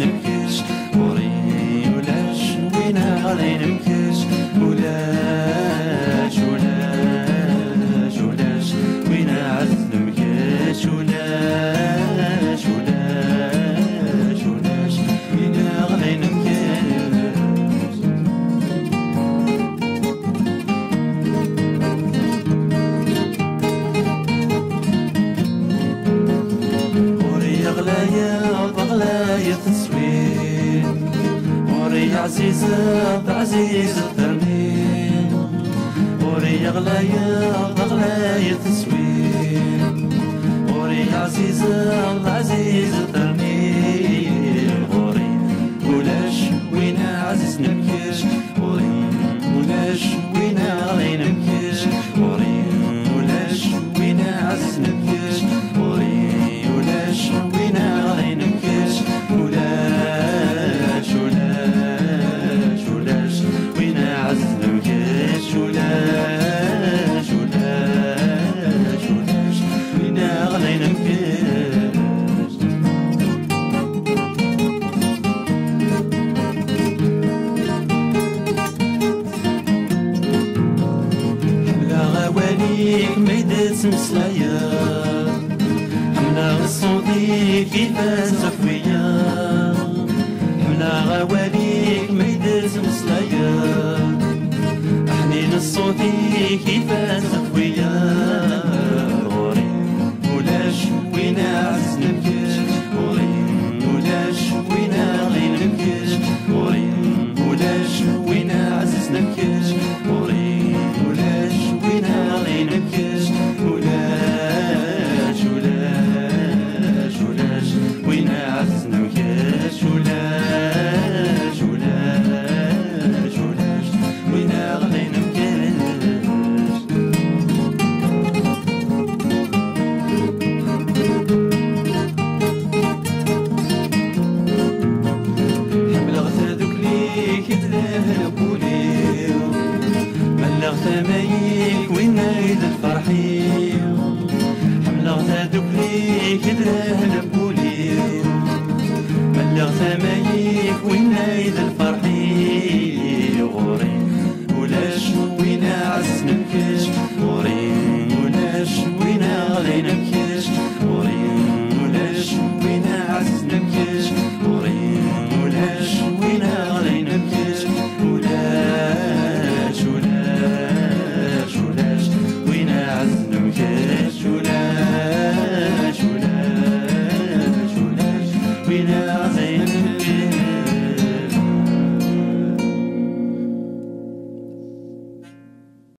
نبكيش وري ولاش وينا غادي نبكيش ولاش ولاش ولاش وينا عز نبكيش ولاش ولاش ولاش وينا غادي نبكيش وري غلايا بغلايا تصوير وري عزيزة بعزيزة الترنيم وري غلايا بغلايا تصوير وري عزيزة بعزيزة الترنيم وري ولاش وينا عزيز نبكيش وري ولاش وينا غادي نبكيش وري ولاش وينا عزيز نبكيش وري ولاش وينا غادي نبكيش ولاش ولاش ولاش وينا عزيز نبكيش ولاش ولاش ولاش وينا غادي نبكيش حملة غواليك ميدات مسلايا حملة غصوتي كيفاش صفويا حملة غواليك ميدات مسلايا حنين الصوتي كيفاش صفويا وري ولاش وينا عز نبكيش وري ولاش وينا غادي نبكيش وري ولاش وينا عزيز نبكيش وري ولاش وينا غادي نبكيش ولاش ولاش ولاش وينا عزيز نبكيش ولاش ولاش ولاش وينا غادي نبكيش حملغت هادوك ليك يتذهبولي بلغت مايك وين نايد الفرحي حملغت هادوك ليك يتذهبولي بلغت مايك وين نايد الفرحي غوري ولاش وينا عز نبكيش غوري ولاش وينا غادي نبكيش